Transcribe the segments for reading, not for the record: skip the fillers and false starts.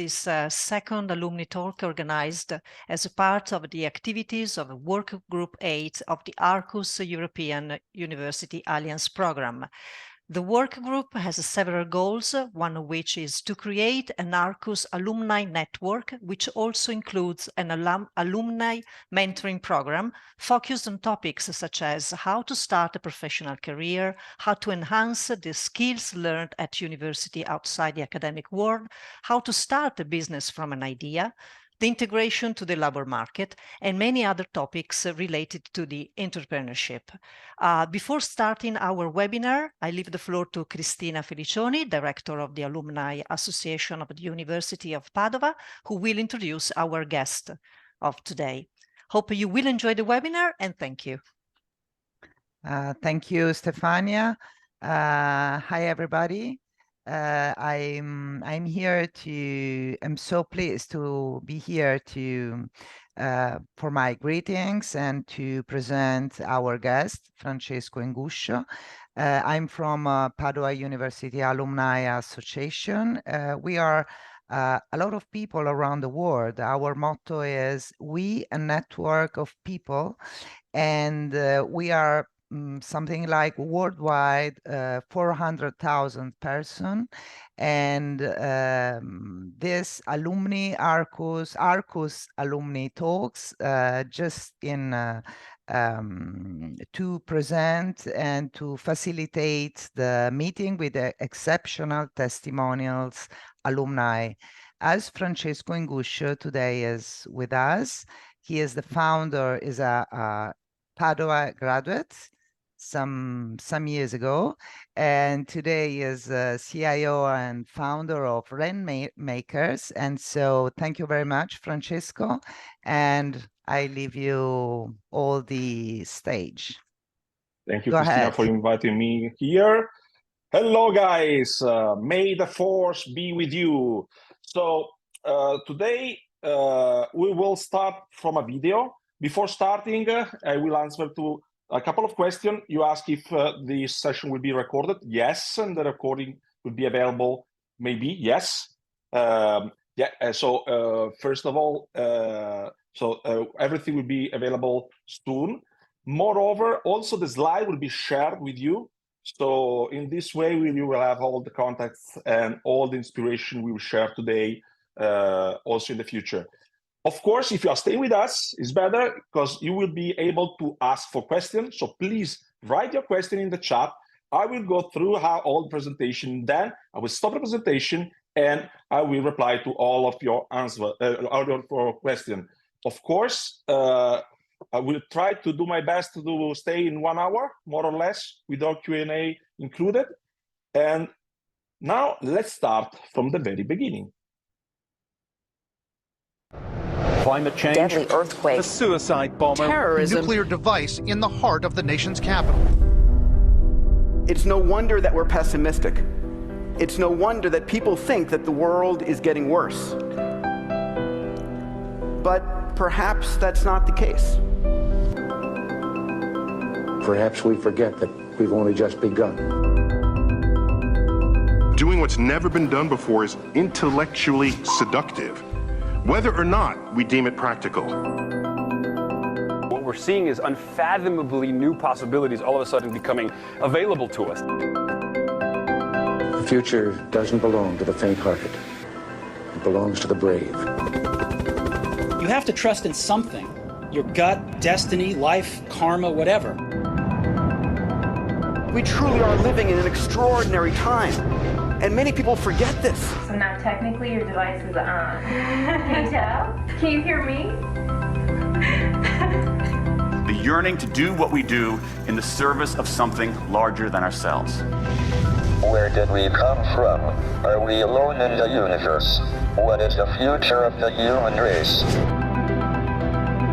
This second alumni talk organized as a part of the activities of Work Group 8 of the Arcus European University Alliance Program. The work group has several goals, one of which is to create an Arcus alumni network, which also includes an alumni mentoring program focused on topics such as how to start a professional career, how to enhance the skills learned at university outside the academic world, how to start a business from an idea, the integration to the labor market, and many other topics related to the entrepreneurship. Before starting our webinar, I leave the floor to Cristina Felicioni, Director of the Alumni Association of the University of Padova, who will introduce our guest of today. Hope you will enjoy the webinar, and thank you. Thank you, Stefania. Hi, everybody. I'm here I'm so pleased to be here for my greetings and to present our guest, Francesco Inguscio. I'm from Padua University Alumni Association. We are a lot of people around the world. Our motto is "We, a network of people," and we are something like worldwide 400,000 person, and this alumni Arcus alumni talks just in to present and to facilitate the meeting with the exceptional testimonials alumni. As Francesco Inguscio today is with us, he is the founder, is a Padua graduate some years ago, and today is CIO and founder of Rainmakers. And so thank you very much, Francesco, and I leave you all the stage. Thank you, Cristina, for inviting me here. Hello, guys. May the force be with you. So today we will start from a video. Before starting, I will answer to a couple of questions. You ask if this session will be recorded. Yes, and the recording will be available. Maybe yes. So first of all, everything will be available soon. Moreover, also the slide will be shared with you. So in this way, you will have all the contacts and all the inspiration we will share today, also in the future. Of course, if you are staying with us, it's better because you will be able to ask for questions. So please write your question in the chat. I will go through all the presentation. Then I will stop the presentation and I will reply to all of your answers, all of your questions. Of course, I will try to do my best to stay in 1 hour, more or less, without Q&A included. And now let's start from the very beginning. Climate change, deadly earthquake, a suicide bomber, terrorism, nuclear device in the heart of the nation's capital. It's no wonder that we're pessimistic. It's no wonder that people think that the world is getting worse. But perhaps that's not the case. Perhaps we forget that we've only just begun. Doing what's never been done before is intellectually seductive, whether or not we deem it practical. What we're seeing is unfathomably new possibilities all of a sudden becoming available to us. The future doesn't belong to the faint-hearted. It belongs to the brave. You have to trust in something. Your gut, destiny, life, karma, whatever. We truly are living in an extraordinary time. And many people forget this. So now technically your device is on. Can you tell? Can you hear me? The yearning to do what we do in the service of something larger than ourselves. Where did we come from? Are we alone in the universe? What is the future of the human race?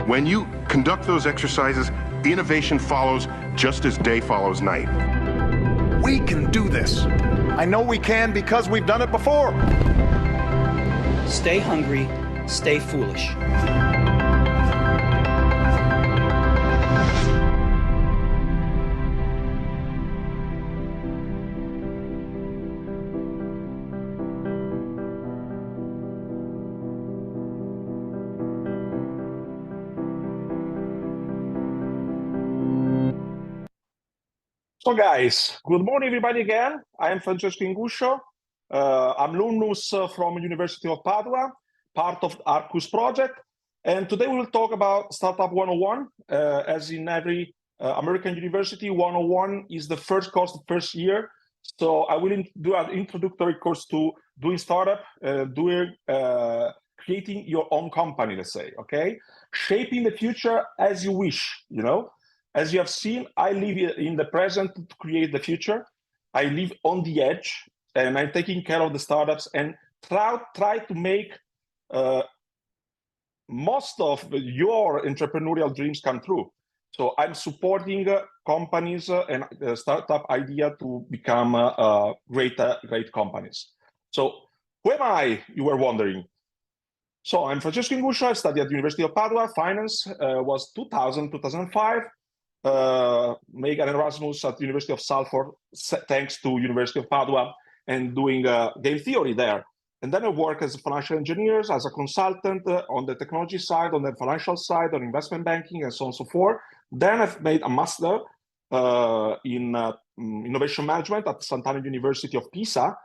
When you conduct those exercises, innovation follows just as day follows night. We can do this. I know we can because we've done it before. Stay hungry, stay foolish. So guys, good morning everybody again. I am Francesco Inguscio. I'm alumnus from University of Padua, part of the Arcus project. And today we will talk about Startup 101. As in every American university, 101 is the first course, the first year. So I will do an introductory course to doing startup, creating your own company, let's say, okay? Shaping the future as you wish, you know? As you have seen, I live in the present to create the future. I live on the edge, and I'm taking care of the startups and try to make most of your entrepreneurial dreams come true. So I'm supporting companies and startup idea to become great companies. So who am I, you were wondering? So I'm Francesco Inguscio. I studied at the University of Padua. Finance was 2000-2005. Made an Erasmus at the University of Salford, thanks to University of Padua, and doing game theory there. And then I work as a financial engineer, as a consultant on the technology side, on the financial side, on investment banking, and so on and so forth. Then I've made a master in innovation management at Sant'Anna University of Pisa,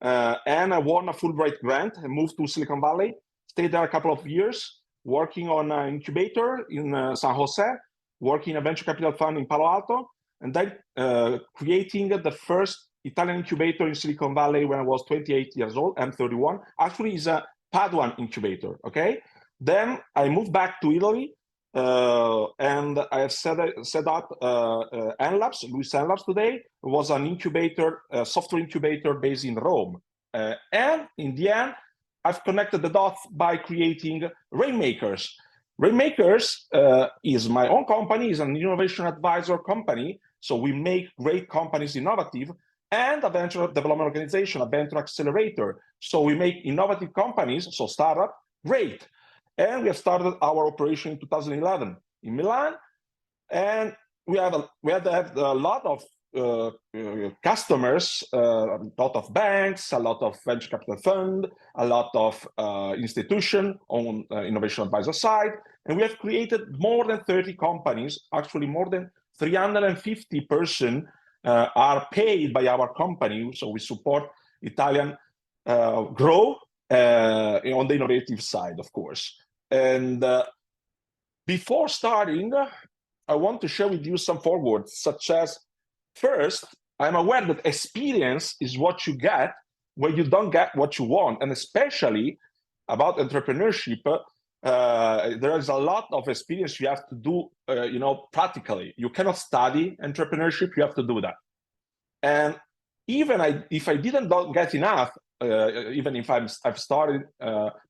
and I won a Fulbright grant and moved to Silicon Valley. Stayed there a couple of years, working on an incubator in San Jose, working in a venture capital fund in Palo Alto, and then creating the first Italian incubator in Silicon Valley when I was 28 years old. I'm 31. Actually, it's a Paduan incubator, okay? Then I moved back to Italy, and I have set up NLabs, Luis NLabs today. It was an incubator, a software incubator based in Rome. And in the end, I've connected the dots by creating Rainmakers. Rainmakers is my own company, is an innovation advisor company. So we make great companies innovative, and a venture development organization, a venture accelerator. So we make innovative companies, so startup, great. And we have started our operation in 2011 in Milan. And we have a lot of customers, a lot of banks, a lot of venture capital fund, a lot of institution on innovation advisor side. And we have created more than 30 companies, actually more than 350 person are paid by our company. So we support Italian grow on the innovative side, of course. And before starting, I want to share with you some forwards, such as, first, I'm aware that experience is what you get when you don't get what you want. And especially about entrepreneurship, there is a lot of experience you have to do, practically. You cannot study entrepreneurship, you have to do that. And even if I didn't get enough, even if I've started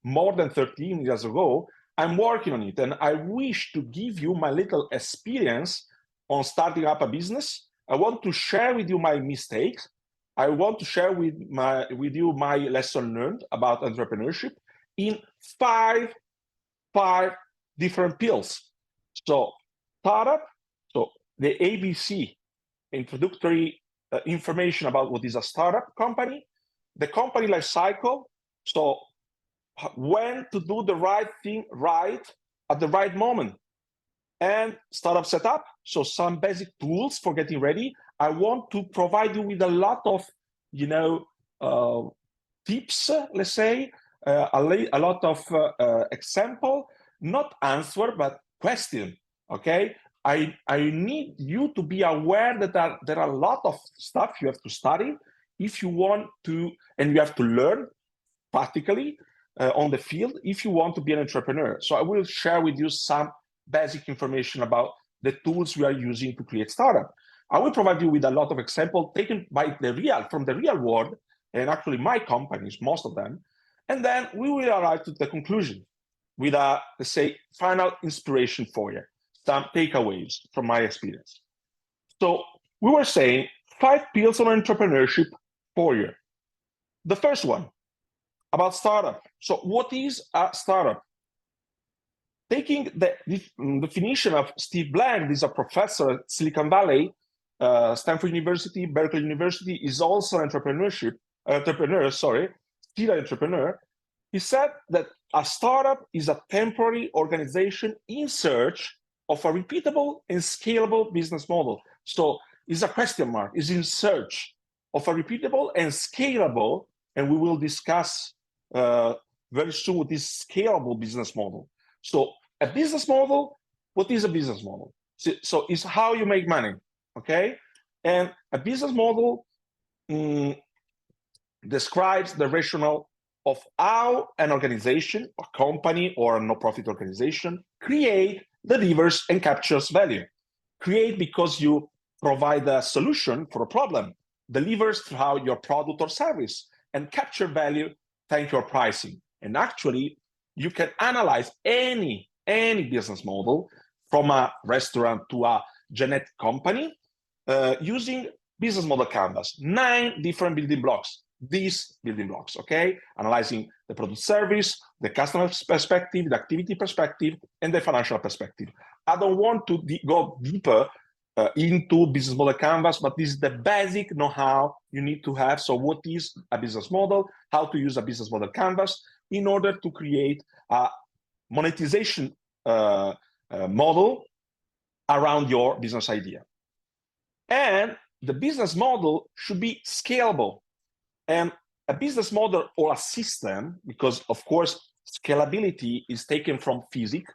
more than 13 years ago, I'm working on it. And I wish to give you my little experience on starting up a business. I want to share with you my mistakes. I want to share with you my lesson learned about entrepreneurship in five different pills. So startup, so the ABC, introductory information about what is a startup company, the company life cycle, so when to do the right thing right at the right moment, and startup setup, so some basic tools for getting ready. I want to provide you with a lot of, tips, let's say, a lot of example, not answer, but question, okay? I need you to be aware that there are a lot of stuff you have to study if you want to, and you have to learn practically on the field if you want to be an entrepreneur. So I will share with you some basic information about the tools we are using to create startup. I will provide you with a lot of examples taken from the real world, and actually my companies, most of them. And then we will arrive to the conclusion with a, let's say, final inspiration for you, some takeaways from my experience. So we were saying 5 pillars of entrepreneurship for you. The first one, about startup. So what is a startup? Taking the definition of Steve Blank, he's a professor at Silicon Valley, Stanford University, Berkeley University, is also an entrepreneur, still an entrepreneur. He said that a startup is a temporary organization in search of a repeatable and scalable business model. So is a question mark, is in search of a repeatable and scalable, and we will discuss very soon what is scalable business model. So a business model, what is a business model? So it's how you make money, okay? And a business model describes the rationale of how an organization, a company, or a no-profit organization create, delivers, and captures value. Create because you provide a solution for a problem, delivers through your product or service, and capture value thanks to your pricing. And actually, you can analyze any business model from a restaurant to a genetic company using business model canvas, 9 different building blocks. These building blocks, okay? Analyzing the product service, the customer perspective, the activity perspective, and the financial perspective. I don't want to go deeper into business model canvas, but this is the basic know-how you need to have. So what is a business model, how to use a business model canvas in order to create a monetization model around your business idea. And the business model should be scalable. And a business model or a system, because of course, scalability is taken from physics,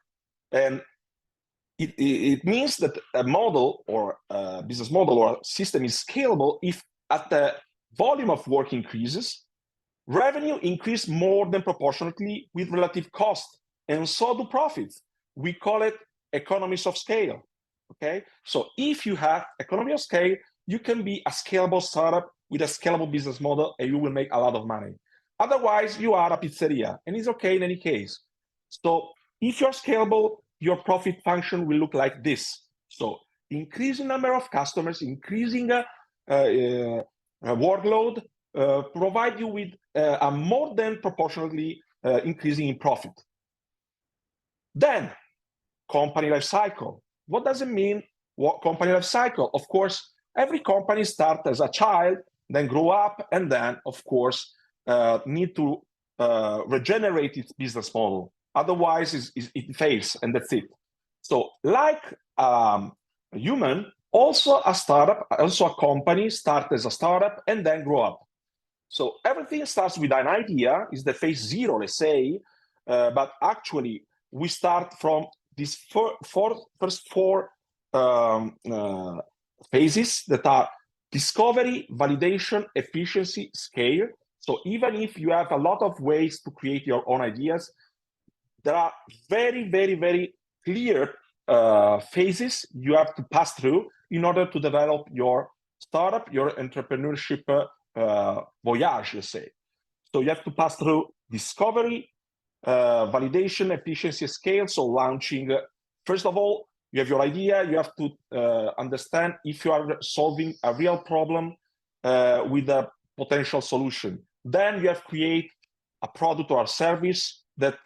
and it means that a model or a business model or a system is scalable if at the volume of work increases, revenue increase more than proportionately with relative cost, and so do profits. We call it economies of scale, okay? So if you have economy of scale, you can be a scalable startup with a scalable business model, and you will make a lot of money. Otherwise, you are a pizzeria, and it's okay in any case. So if you're scalable, your profit function will look like this. So increasing number of customers, increasing workload, provide you with a more than proportionally increasing in profit. Then, company life cycle. What does it mean, what company life cycle? Of course, every company starts as a child, then grow up, and then, of course, need to regenerate its business model. Otherwise, it fails, and that's it. So, like a human, also a startup, also a company start as a startup and then grow up. So everything starts with an idea, is the phase 0, let's say, but actually we start from these first four phases that are discovery, validation, efficiency, scale. So even if you have a lot of ways to create your own ideas, there are very, very, very clear phases you have to pass through in order to develop your startup, your entrepreneurship voyage, let's say. So you have to pass through discovery, validation, efficiency, scale. So launching, first of all, you have your idea, you have to understand if you are solving a real problem with a potential solution. Then you have to create a product or a service that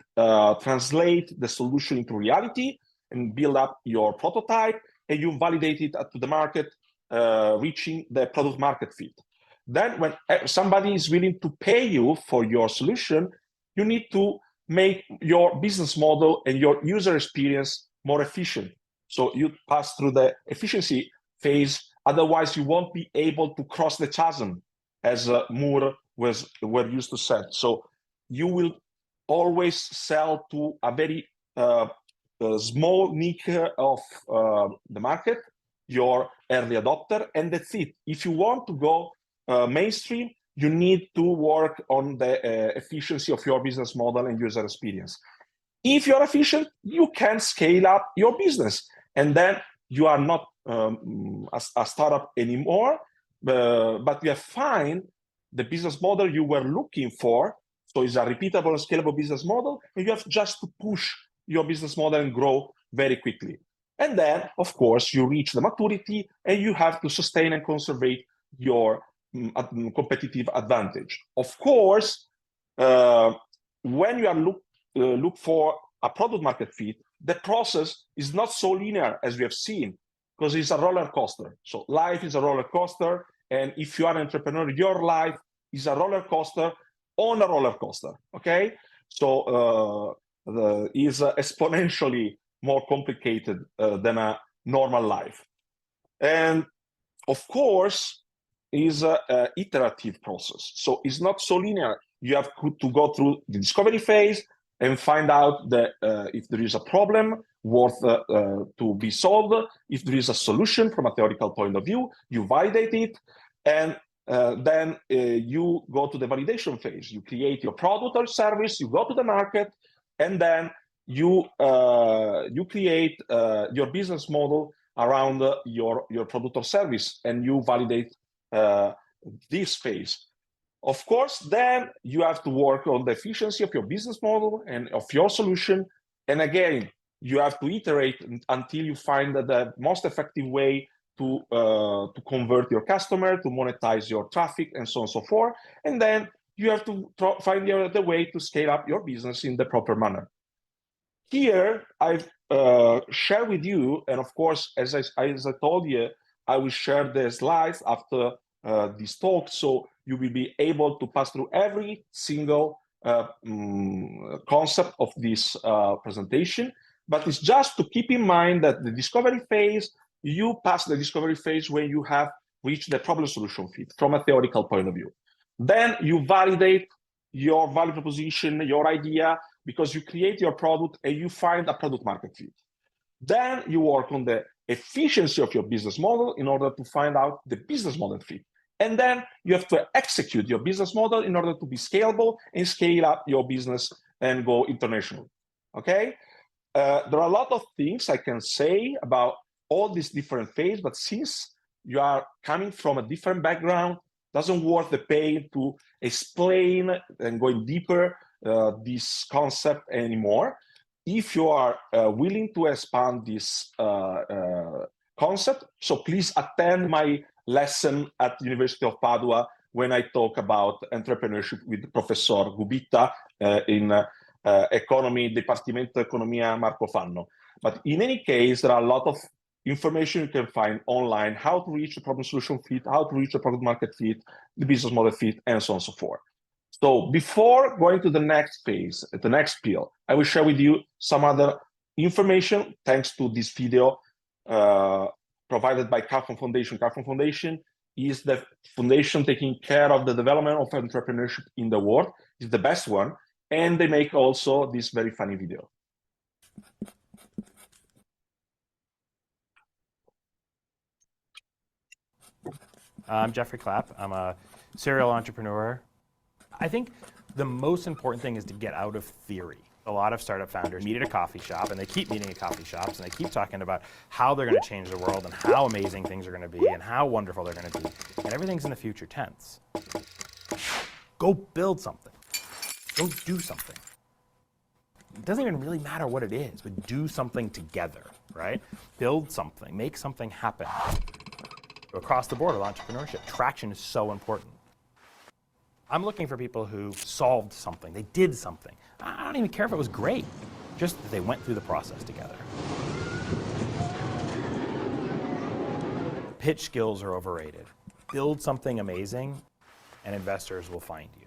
translate the solution into reality and build up your prototype, and you validate it to the market, reaching the product market fit. Then when somebody is willing to pay you for your solution, you need to make your business model and your user experience more efficient. So you pass through the efficiency phase, otherwise you won't be able to cross the chasm, as Moore were used to say. So you will always sell to a very small niche of the market, your early adopter, and that's it. If you want to go mainstream, you need to work on the efficiency of your business model and user experience. If you're efficient, you can scale up your business, and then you are not a startup anymore, but you have found the business model you were looking for. So it's a repeatable and scalable business model, and you have just to push your business model and grow very quickly. And then, of course, you reach the maturity, and you have to sustain and conserve your competitive advantage. Of course, when you are look for a product market fit, the process is not so linear as we have seen, because it's a roller coaster. So life is a roller coaster, and if you are an entrepreneur, your life is a roller coaster on a roller coaster, okay? So is exponentially more complicated than a normal life. And of course, is an iterative process. So it's not so linear. You have to go through the discovery phase and find out that if there is a problem worth to be solved, if there is a solution from a theoretical point of view, you validate it, and then you go to the validation phase. You create your product or service, you go to the market, and then you create your business model around your product or service, and you validate this phase. Of course, then you have to work on the efficiency of your business model and of your solution. And again, you have to iterate until you find the most effective way to convert your customer, to monetize your traffic, and so on and so forth. And then you have to find the way to scale up your business in the proper manner. Here, I've shared with you, and of course, as I told you, I will share the slides after this talk, so you will be able to pass through every single concept of this presentation. But it's just to keep in mind that the discovery phase, you pass the discovery phase when you have reached the problem solution fit from a theoretical point of view. Then you validate your value proposition, your idea, because you create your product and you find a product market fit. Then you work on the efficiency of your business model in order to find out the business model fit. And then you have to execute your business model in order to be scalable and scale up your business and go international. Okay? There are a lot of things I can say about all these different phases, but since you are coming from a different background, doesn't worth the pain to explain and going deeper this concept anymore. If you are willing to expand this concept, so please attend my lesson at the University of Padua when I talk about entrepreneurship with Professor Gubita in Economy, Dipartimento Economia Marco Fanno. But in any case, there are a lot of information you can find online, how to reach the problem solution fit, how to reach the product market fit, the business model fit, and so on and so forth. So before going to the next phase, the next pill, I will share with you some other information thanks to this video provided by Kaufman Foundation. Kaufman Foundation is the foundation taking care of the development of entrepreneurship in the world. It's the best one. And they make also this very funny video. I'm Jeffrey Clapp. I'm a serial entrepreneur. I think the most important thing is to get out of theory. A lot of startup founders meet at a coffee shop, and they keep meeting at coffee shops, and they keep talking about how they're going to change the world and how amazing things are going to be and how wonderful they're going to be. And everything's in the future tense. Go build something. Go do something. It doesn't even really matter what it is, but do something together, right? Build something, make something happen. Across the board with entrepreneurship, traction is so important. I'm looking for people who solved something, they did something. I don't even care if it was great, just that they went through the process together. Pitch skills are overrated. Build something amazing, and investors will find you.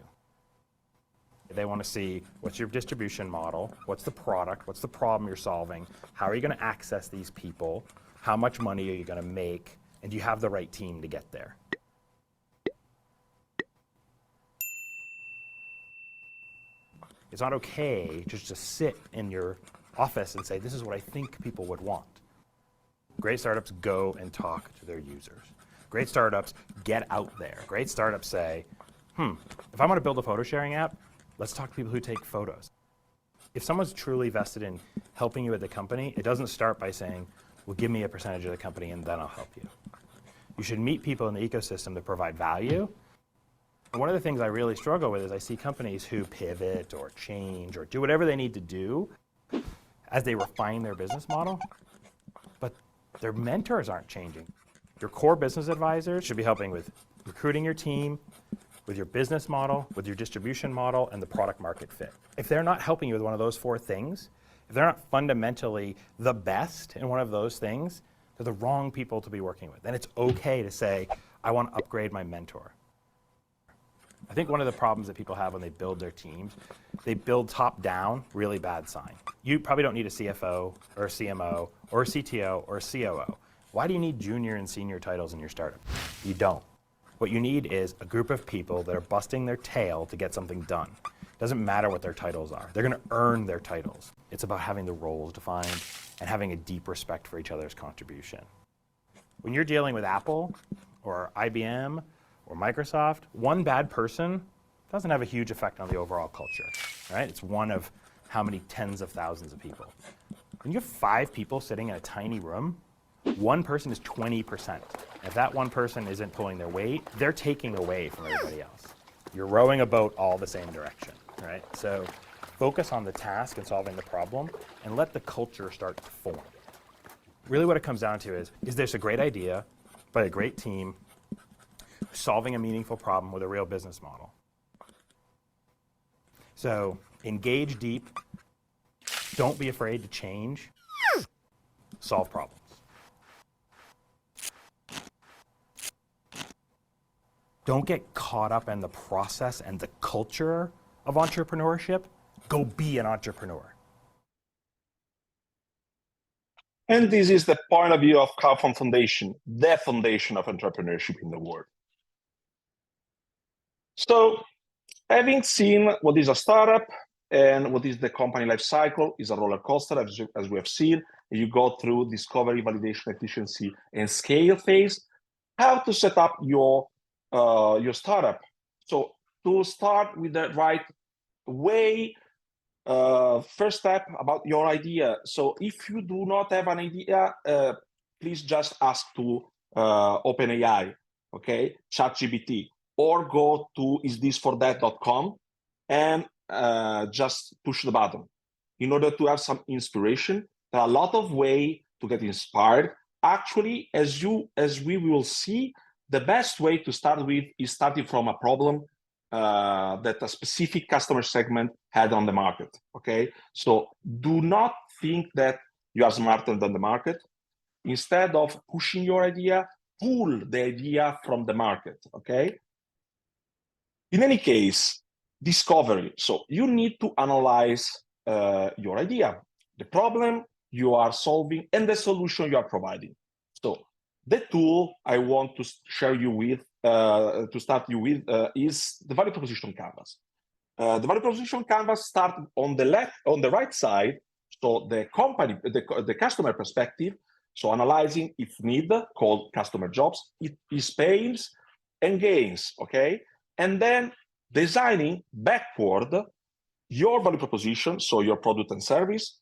They want to see what's your distribution model, what's the product, what's the problem you're solving, how are you going to access these people, how much money are you going to make, and do you have the right team to get there? It's not okay just to sit in your office and say, this is what I think people would want. Great startups go and talk to their users. Great startups get out there. Great startups say, if I want to build a photo sharing app, let's talk to people who take photos. If someone's truly vested in helping you at the company, it doesn't start by saying, well, give me a percentage of the company and then I'll help you. You should meet people in the ecosystem that provide value. And one of the things I really struggle with is I see companies who pivot or change or do whatever they need to do as they refine their business model, but their mentors aren't changing. Your core business advisors should be helping with recruiting your team, with your business model, with your distribution model, and the product market fit. If they're not helping you with one of those four things, if they're not fundamentally the best in one of those things, they're the wrong people to be working with. Then it's okay to say, I want to upgrade my mentor. I think one of the problems that people have when they build their teams, they build top down, really bad sign. You probably don't need a CFO or a CMO or a CTO or a COO. Why do you need junior and senior titles in your startup? You don't. What you need is a group of people that are busting their tail to get something done. It doesn't matter what their titles are. They're going to earn their titles. It's about having the roles defined and having a deep respect for each other's contribution. When you're dealing with Apple or IBM or Microsoft, one bad person doesn't have a huge effect on the overall culture, right? It's one of how many tens of thousands of people. When you have 5 people sitting in a tiny room, one person is 20%. If that one person isn't pulling their weight, they're taking away from everybody else. You're rowing a boat all the same direction, right? So focus on the task and solving the problem and let the culture start to form. Really what it comes down to is this a great idea by a great team solving a meaningful problem with a real business model? So engage deep, don't be afraid to change, solve problems. Don't get caught up in the process and the culture of entrepreneurship. Go be an entrepreneur. And this is the point of view of Kaufman Foundation, the foundation of entrepreneurship in the world. So, having seen what is a startup and what is the company life cycle, is a roller coaster, as we have seen. You go through discovery, validation, efficiency, and scale phase. How to set up your startup. So to start with the right way, first step about your idea. So if you do not have an idea, please just ask to OpenAI, okay, ChatGPT, or go to isthisforthat.com and just push the button. In order to have some inspiration, there are a lot of ways to get inspired. Actually, as we will see, the best way to start with is starting from a problem that a specific customer segment had on the market, okay? So do not think that you are smarter than the market. Instead of pushing your idea, pull the idea from the market, okay? In any case, discovery. So you need to analyze your idea, the problem you are solving, and the solution you are providing. So the tool I want to share you with, to start you with, is the value proposition canvas. The value proposition canvas starts on the right side, so the company, the customer perspective. So analyzing if need, called customer jobs, it is pains and gains, okay? And then designing backward your value proposition, so your product and service,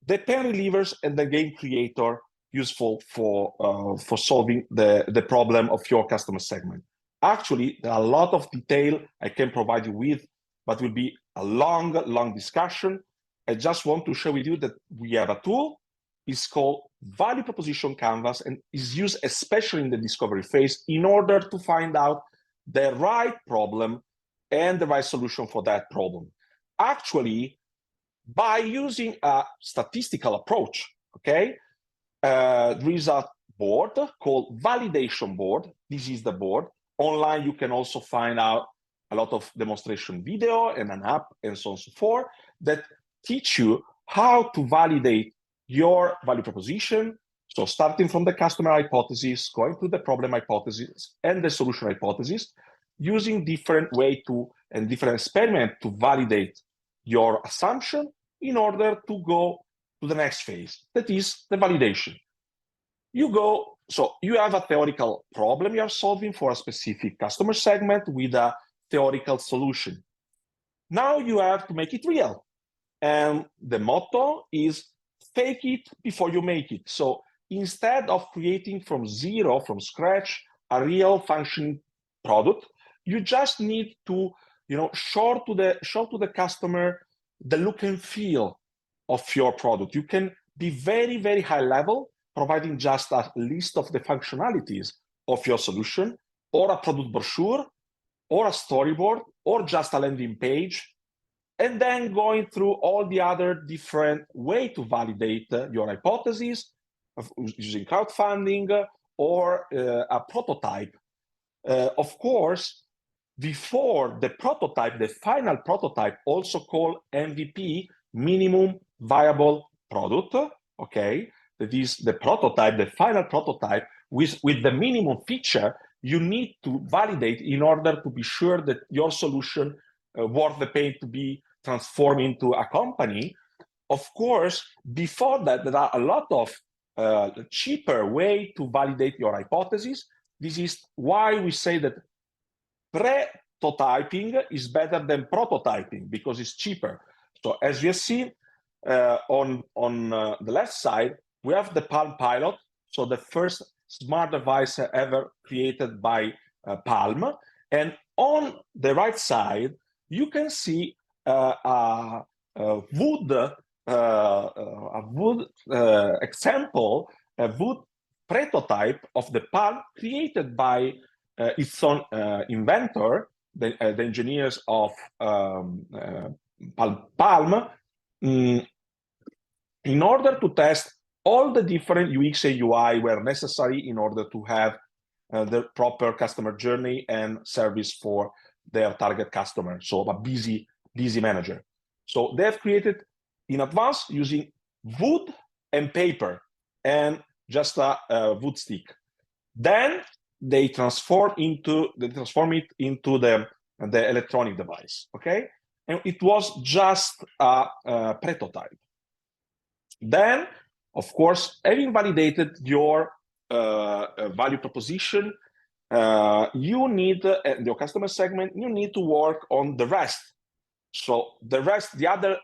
the pain relievers and the game creator useful for solving the problem of your customer segment. Actually, there are a lot of detail I can provide you with, but will be a long discussion. I just want to share with you that we have a tool. It's called Value Proposition Canvas and is used especially in the discovery phase in order to find out the right problem and the right solution for that problem. Actually, by using a statistical approach, okay, there is a board called Validation Board. This is the board. Online, you can also find out a lot of demonstration video and an app and so on and so forth that teach you how to validate your value proposition. So starting from the customer hypothesis, going to the problem hypothesis and the solution hypothesis, using different way to and different experiment to validate your assumption in order to go to the next phase, that is the validation. So you have a theoretical problem you are solving for a specific customer segment with a theoretical solution. Now you have to make it real. And the motto is fake it before you make it. So instead of creating from zero, from scratch, a real functioning product, you just need to show to the customer the look and feel of your product. You can be very high level, providing just a list of the functionalities of your solution, or a product brochure, or a storyboard, or just a landing page, and then going through all the other different ways to validate your hypothesis, using crowdfunding or a prototype. Of course, before the prototype, the final prototype, also called MVP, minimum viable product, okay? that is the prototype, the final prototype, with the minimum feature you need to validate in order to be sure that your solution worth the pain to be transformed into a company. Of course, before that, there are a lot of cheaper way to validate your hypothesis. This is why we say that prototyping is better than prototyping, because it's cheaper. So as you have seen on the left side, we have the Palm Pilot, so the first smart device ever created by Palm. And on the right side, you can see a wood example, a wood prototype of the Palm created by its own inventor, the engineers of Palm, in order to test all the different UX and UI were necessary in order to have the proper customer journey and service for their target customer, so a busy manager. So they have created in advance using wood and paper and just a wood stick. Then they transform it into the electronic device, okay? And it was just a prototype. Then, of course, having validated your value proposition, you need, your customer segment, you need to work on the rest. So the rest, the other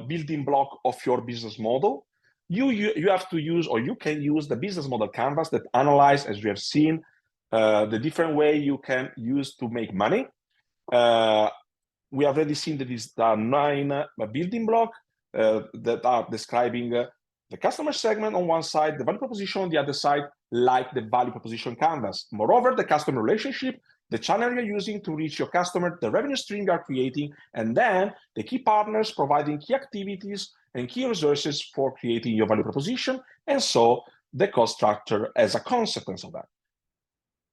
building block of your business model, you have to use, or you can use the business model canvas that analyze, as we have seen, the different way you can use to make money. We have already seen that is the 9 building block that are describing the customer segment on one side, the value proposition on the other side, like the value proposition canvas. Moreover, the customer relationship, the channel you're using to reach your customer, the revenue stream you're creating, and then the key partners providing key activities and key resources for creating your value proposition, and so the cost structure as a consequence of that.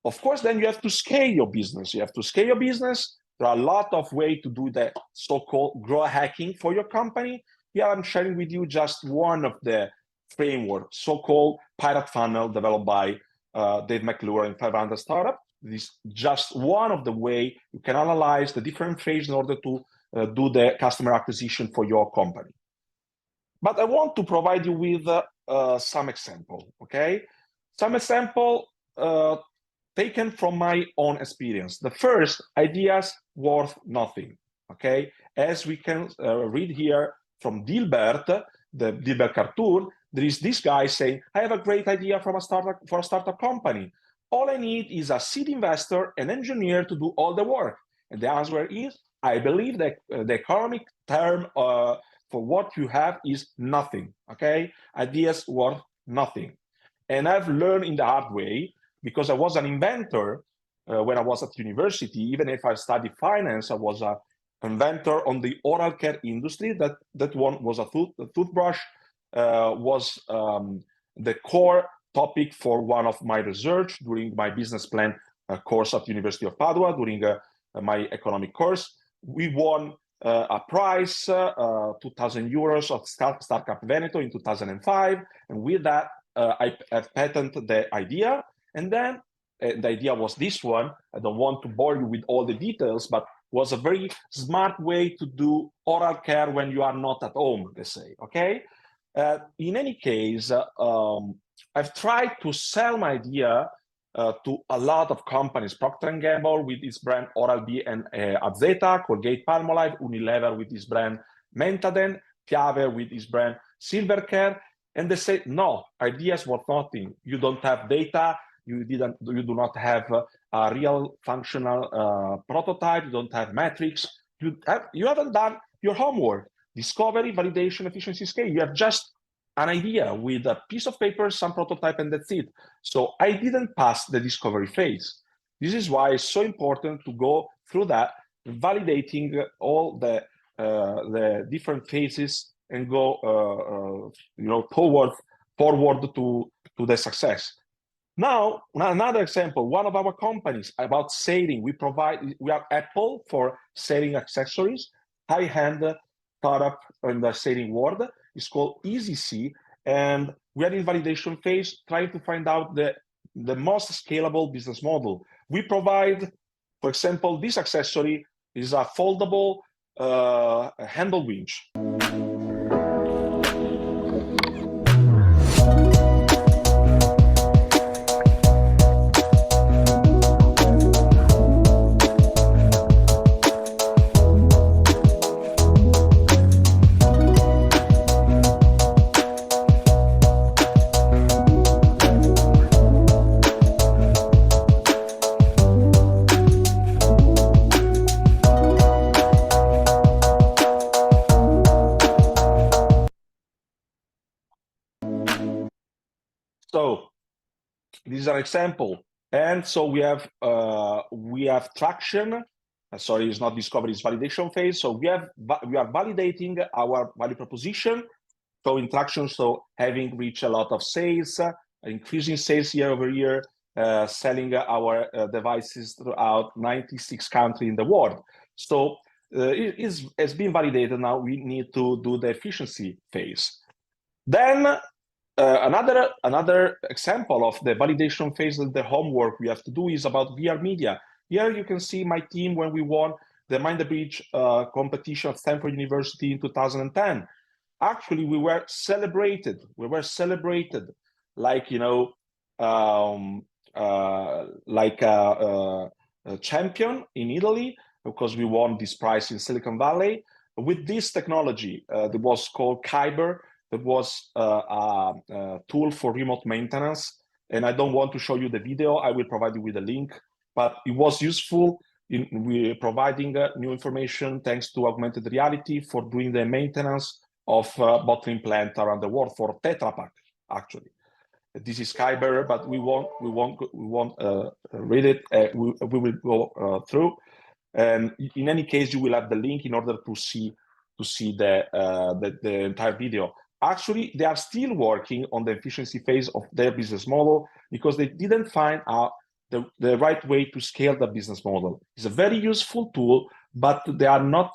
Of course, then you have to scale your business. You have to scale your business. There are a lot of ways to do the so-called growth hacking for your company. Here I'm sharing with you just one of the frameworks, so-called Pirate Funnel, developed by Dave McClure and 500 Startup. This is just one of the ways you can analyze the different phases in order to do the customer acquisition for your company. But I want to provide you with some example, okay? Some example taken from my own experience. The first, ideas worth nothing, okay? As we can read here from Dilbert, the Dilbert cartoon, there is this guy saying, I have a great idea for a startup company. All I need is a seed investor, an engineer to do all the work. And the answer is, I believe that the economic term for what you have is nothing, okay? Ideas worth nothing. And I've learned in the hard way, because I was an inventor when I was at university. Even if I studied finance, I was an inventor on the oral care industry. That one was a toothbrush, was the core topic for one of my research during my business plan course at University of Padua, during my economic course. We won a prize, 2,000 euros of Startup Veneto in 2005. And with that, I patented the idea. And then the idea was this one. I don't want to bore you with all the details, but was a very smart way to do oral care when you are not at home, let's say, okay? In any case, I've tried to sell my idea to a lot of companies, Procter & Gamble with its brand Oral-B and Azeta, Colgate-Palmolive, Unilever with its brand Mentadent, Piave with its brand Silvercare, and they say, no, ideas worth nothing. You don't have data, you do not have a real functional prototype, you don't have metrics, you haven't done your homework. Discovery, validation, efficiency, scale. You have just an idea with a piece of paper, some prototype, and that's it. So I didn't pass the discovery phase. This is why it's so important to go through that, validating all the different phases and go forward to the success. Now, another example, one of our companies about sailing. We are Apple for sailing accessories, high-end startup in the sailing world. It's called Easy Sea, And we are in validation phase, trying to find out the most scalable business model. We provide, for example, this accessory is a foldable handle winch. So this is an example, and so we have traction. Sorry, it's not discovery; it's validation phase. So we are validating our value proposition. So in traction, so having reached a lot of sales, increasing sales year over year, selling our devices throughout 96 countries in the world. So it's been validated. Now we need to do the efficiency phase. Then another example of the validation phase of the homework we have to do is about VR media. Here you can see my team when we won the Mind the Bridge competition at Stanford University in 2010. Actually, we were celebrated. We were celebrated like, you know, like a champion in Italy, because we won this prize in Silicon Valley with this technology that was called Kyber. That was a tool for remote maintenance. And I don't want to show you the video. I will provide you with a link, but it was useful in providing new information thanks to augmented reality for doing the maintenance of bottling plant around the world for Tetra Pak, actually. This is Kyber, but we won't read it. We will go through. And in any case, you will have the link in order to see the entire video. Actually, they are still working on the efficiency phase of their business model because they didn't find out the right way to scale the business model. It's a very useful tool, but they are not.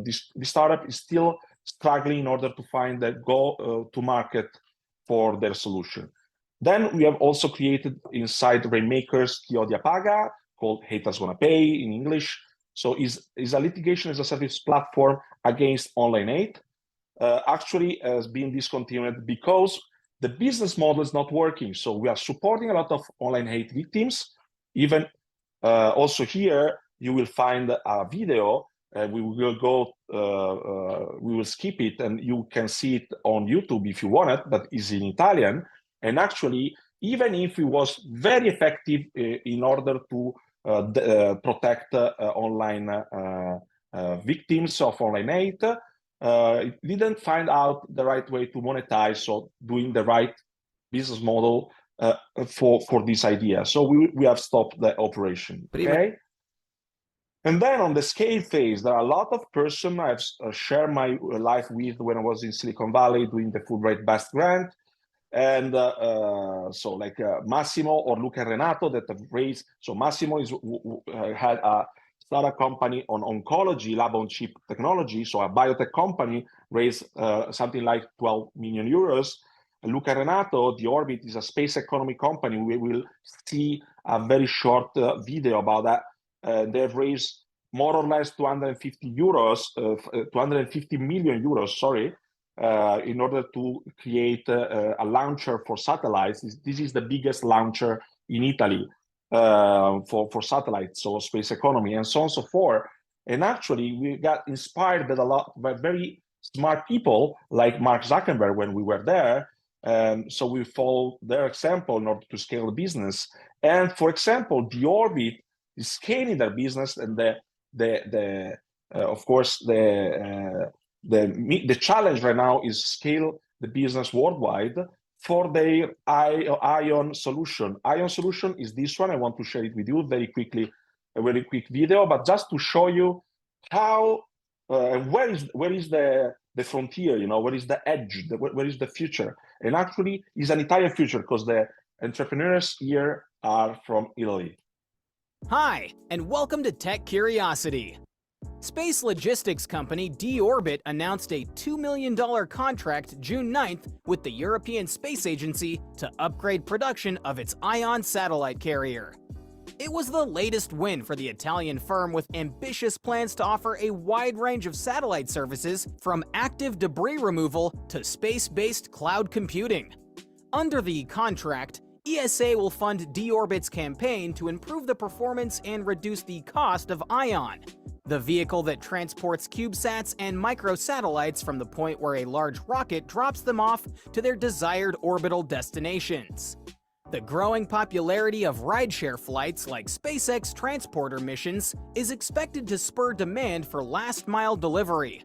This startup is still struggling in order to find the go-to market for their solution. Then we have also created inside Rainmakers Chiodia Paga, called Haters Gonna Pay in English. So is a litigation as a service platform against online hate. Actually has been discontinued because the business model is not working. So we are supporting a lot of online hate victims. Even also here, you will find a video. We will go. We will skip it, and you can see it on YouTube if you want it, but it's in Italian. And actually, even if it was very effective in order to protect online victims of online hate, it didn't find out the right way to monetize, so doing the right business model for this idea. So we have stopped the operation. Okay. And then on the scale phase, there are a lot of persons I've shared my life with when I was in Silicon Valley doing the Fulbright Best Grant. And so like Massimo or Luca and Renato that have raised. So Massimo had a startup company on oncology, lab on chip technology. So a biotech company raised something like 12 million euros. And Luca and Renato, the Orbit, is a space economy company. We will see a very short video about that. They've raised more or less 250 million euros, sorry, in order to create a launcher for satellites. This is the biggest launcher in Italy for satellites, so space economy, and so on and so forth. And actually, we got inspired by very smart people like Mark Zuckerberg when we were there. So we followed their example in order to scale the business. And for example, the Orbit is scaling their business, and of course the challenge right now is scale the business worldwide for their Ion solution. Ion solution is this one. I want to share it with you very quickly, a very quick video, but just to show you how where is the frontier, you know, where is the edge, where is the future. And actually it's an Italian future because the entrepreneurs here are from Italy. Hi, and welcome to Tech Curiosity. Space logistics company D-Orbit announced a $2 million contract June 9th with the European Space Agency to upgrade production of its ION satellite carrier. It was the latest win for the Italian firm, with ambitious plans to offer a wide range of satellite services, from active debris removal to space-based cloud computing. Under the contract, ESA will fund D-Orbit's campaign to improve the performance and reduce the cost of ION, the vehicle that transports CubeSats and microsatellites from the point where a large rocket drops them off to their desired orbital destinations. The growing popularity of rideshare flights like SpaceX transporter missions is expected to spur demand for last-mile delivery.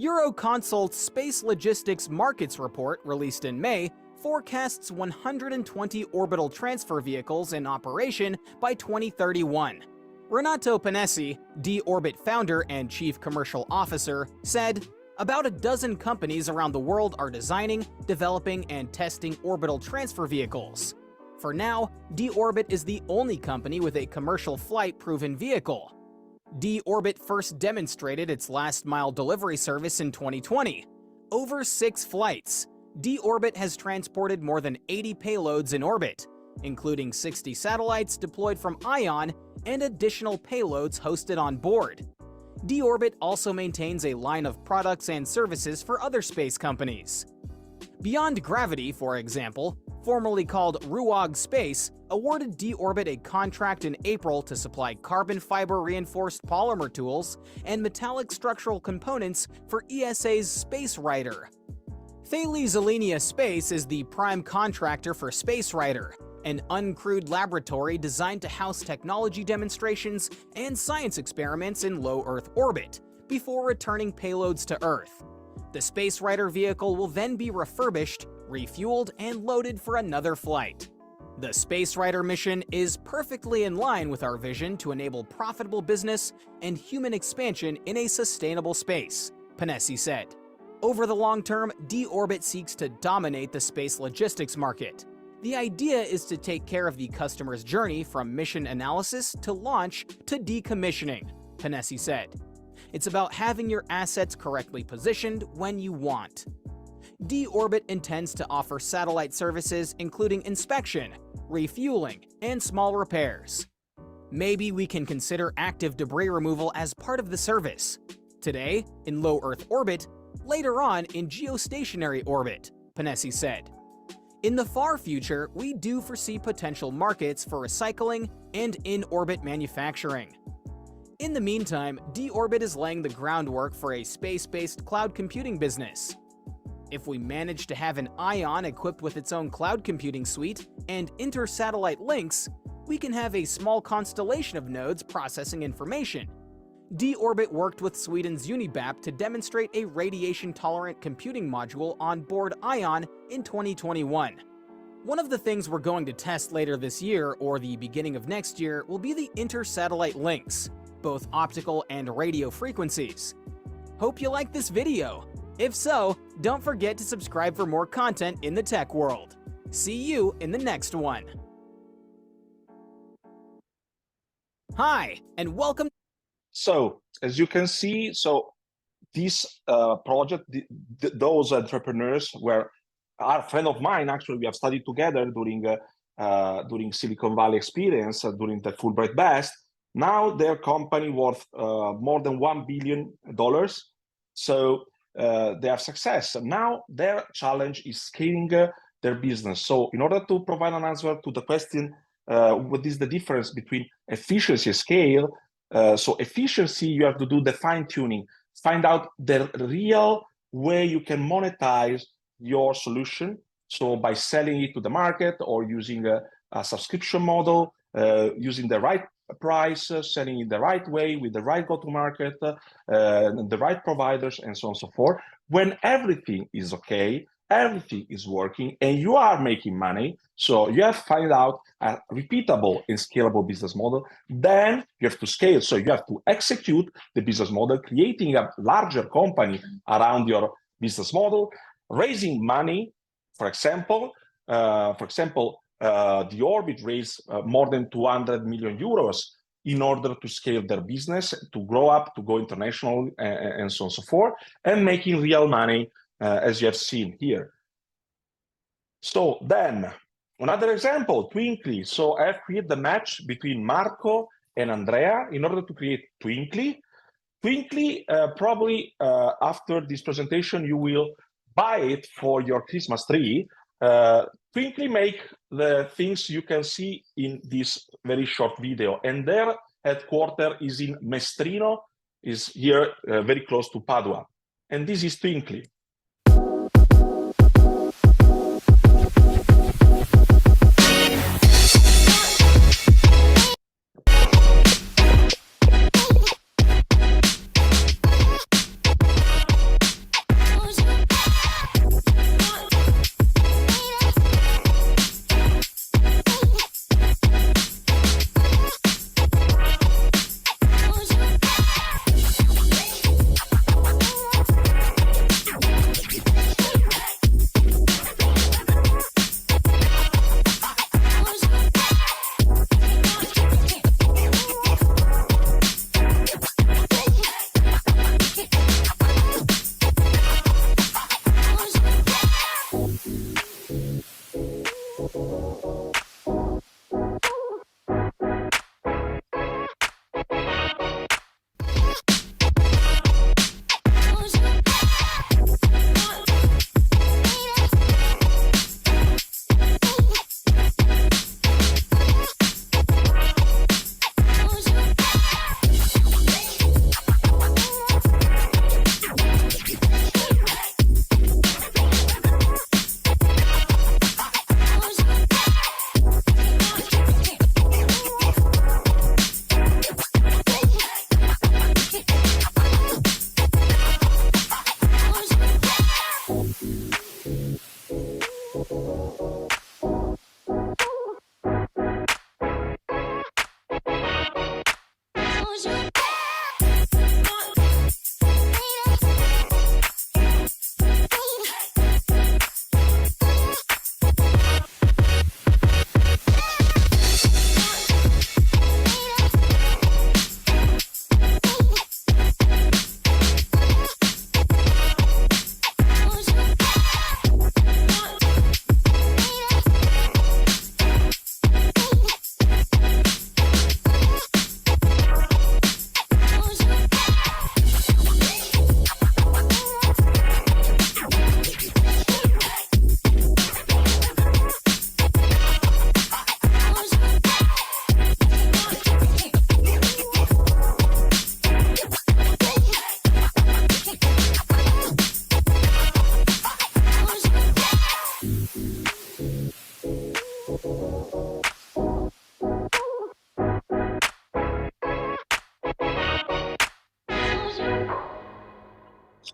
Euroconsult's Space Logistics Markets Report, released in May, forecasts 120 orbital transfer vehicles in operation by 2031. Renato Panesi, D-Orbit founder and chief commercial officer, said, "About a dozen companies around the world are designing, developing, and testing orbital transfer vehicles. For now, D-Orbit is the only company with a commercial flight-proven vehicle. D-Orbit first demonstrated its last-mile delivery service in 2020. Over 6 flights, D-Orbit has transported more than 80 payloads in orbit, including 60 satellites deployed from ION and additional payloads hosted on board. D-Orbit also maintains a line of products and services for other space companies. Beyond Gravity, for example, formerly called Ruag Space, awarded D-Orbit a contract in April to supply carbon fiber reinforced polymer tools and metallic structural components for ESA's Space Rider. Thales Alenia Space is the prime contractor for Space Rider, an uncrewed laboratory designed to house technology demonstrations and science experiments in low Earth orbit before returning payloads to Earth. The Space Rider vehicle will then be refurbished, refueled, and loaded for another flight. The Space Rider mission is perfectly in line with our vision to enable profitable business and human expansion in a sustainable space, Panesi said. Over the long term, D-Orbit seeks to dominate the space logistics market. The idea is to take care of the customer's journey from mission analysis to launch to decommissioning, Panesi said. It's about having your assets correctly positioned when you want. D-Orbit intends to offer satellite services including inspection, refueling, and small repairs. Maybe we can consider active debris removal as part of the service. Today, in low Earth orbit, later on in geostationary orbit, Panesi said. In the far future, we do foresee potential markets for recycling and in-orbit manufacturing. In the meantime, D-Orbit is laying the groundwork for a space-based cloud computing business. If we manage to have an ION equipped with its own cloud computing suite and inter-satellite links, we can have a small constellation of nodes processing information. D-Orbit worked with Sweden's Unipd to demonstrate a radiation-tolerant computing module on board ION in 2021. One of the things we're going to test later this year or the beginning of next year will be the inter-satellite links, both optical and radio frequencies. Hope you like this video. If so, don't forget to subscribe for more content in the tech world. See you in the next one. Hi, and welcome. So, as you can see, this project, those entrepreneurs are a friend of mine. Actually, we have studied together during Silicon Valley experience, during the Fulbright Best. Now their company worth more than $1 billion. So they have success. Now their challenge is scaling their business. So in order to provide an answer to the question, what is the difference between efficiency and scale? So efficiency, you have to do the fine tuning, find out the real way you can monetize your solution. So by selling it to the market or using a subscription model, using the right price, selling it the right way with the right go-to-market, the right providers, and so on and so forth. When everything is okay, everything is working, and you are making money, so you have to find out a repeatable and scalable business model, then you have to scale. So you have to execute the business model, creating a larger company around your business model, raising money. For example, the Orbit raised more than 200 million euros in order to scale their business, to grow up, to go international, and so on and so forth, and making real money, as you have seen here. So then, another example, Twinkly. So I have created the match between Marco and Andrea in order to create Twinkly. Twinkly, probably after this presentation, you will buy it for your Christmas tree. Twinkly make the things you can see in this very short video, and their headquarters is in Mestrino, is here very close to Padua. And this is Twinkly.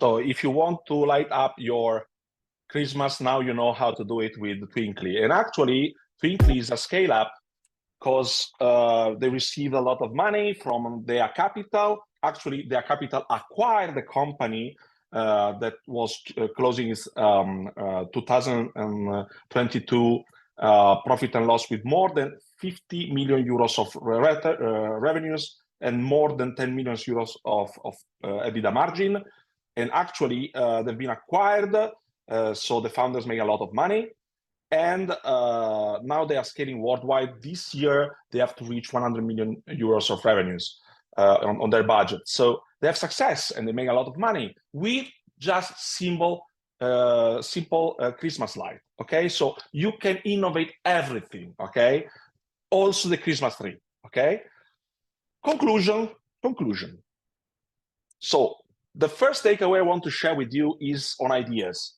So if you want to light up your Christmas, now you know how to do it with Twinkly. And actually, Twinkly is a scale-up because they received a lot of money from their capital. Actually, their capital acquired the company that was closing its 2022 profit and loss with more than 50 million euros of revenues and more than 10 million euros of EBITDA margin. And actually, they've been acquired, so the founders make a lot of money. And now they are scaling worldwide. This year, they have to reach 100 million euros of revenues on their budget. So they have success and they make a lot of money with just simple Christmas light. Okay, so you can innovate everything. Okay, also the Christmas tree. Okay, conclusion. So the first takeaway I want to share with you is on ideas.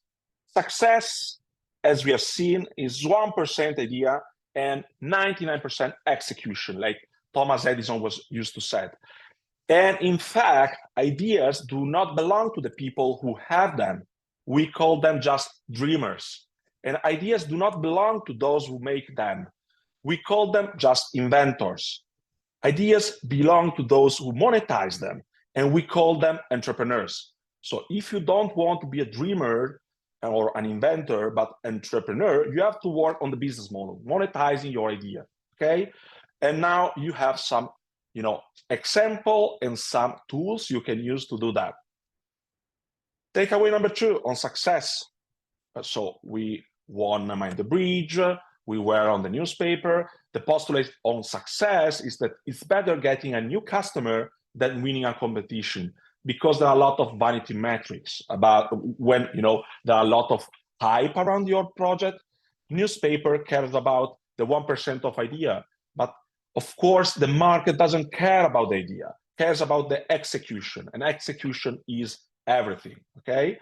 Success, as we have seen, is 1% idea and 99% execution, like Thomas Edison was used to say. And in fact, ideas do not belong to the people who have them. We call them just dreamers. And ideas do not belong to those who make them. We call them just inventors. Ideas belong to those who monetize them, and we call them entrepreneurs. So if you don't want to be a dreamer or an inventor, but entrepreneur, you have to work on the business model, monetizing your idea, okay? And now you have some example and some tools you can use to do that. Takeaway number 2 on success. So we won Mind the Bridge, we were on the newspaper. The postulate on success is that it's better getting a new customer than winning a competition, because there are a lot of vanity metrics about when there are a lot of hype around your project. Newspaper cares about the 1% of idea, but of course the market doesn't care about the idea, cares about the execution, and execution is everything. Okay,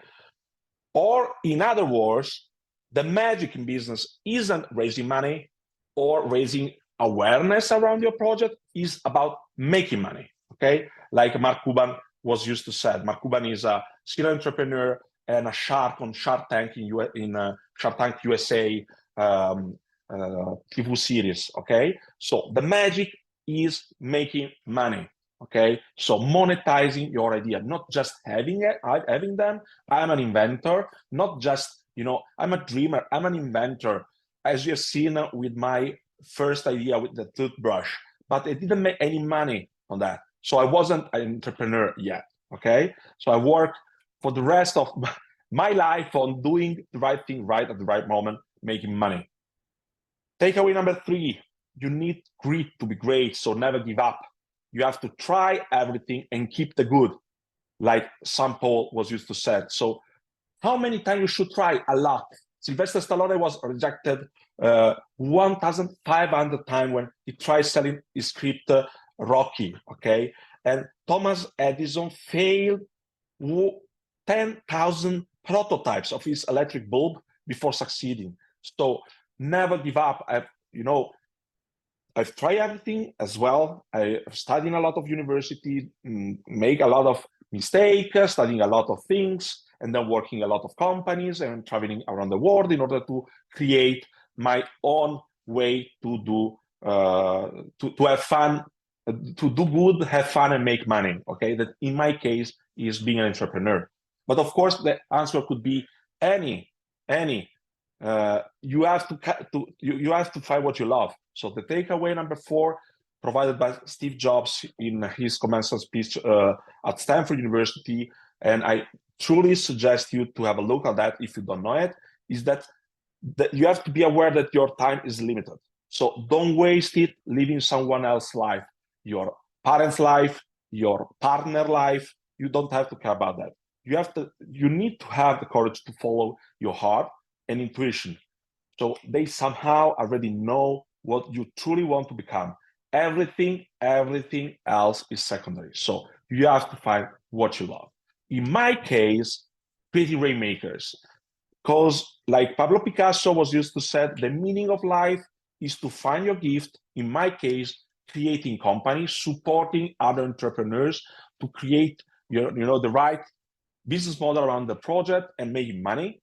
or in other words, the magic in business isn't raising money or raising awareness around your project, is about making money. Okay, like Mark Cuban was used to say. Mark Cuban is a serial entrepreneur and a shark on Shark Tank in Shark Tank USA TV series. Okay, so the magic is making money. Okay, so monetizing your idea, not just having them. I'm an inventor, not just I'm a dreamer. I'm an inventor, as you have seen with my first idea with the toothbrush, but I didn't make any money on that. So I wasn't an entrepreneur yet. Okay, so I worked for the rest of my life on doing the right thing right at the right moment, making money. Takeaway number 3, you need grit to be great, so never give up. You have to try everything and keep the good, like St. Paul was used to say. So how many times you should try? A lot. Sylvester Stallone was rejected 1,500 times when he tried selling his script Rocky, okay? And Thomas Edison failed 10,000 prototypes of his electric bulb before succeeding. So never give up. I've tried everything as well. I've studied a lot of university, make a lot of mistakes, studying a lot of things, and then working a lot of companies and traveling around the world in order to create my own way to do, to have fun, to do good, have fun, and make money. Okay, that in my case is being an entrepreneur. But of course, the answer could be any. You have to find what you love. So the takeaway number 4, provided by Steve Jobs in his commencement speech at Stanford University, and I truly suggest you to have a look at that if you don't know it, is that you have to be aware that your time is limited. So don't waste it living someone else's life, your parents' life, your partner life. You don't have to care about that. You need to have the courage to follow your heart and intuition. So they somehow already know what you truly want to become. Everything else is secondary. So you have to find what you love. In my case, creating Rainmakers, because like Pablo Picasso was used to say, the meaning of life is to find your gift. In my case, creating companies, supporting other entrepreneurs to create the right business model around the project and making money.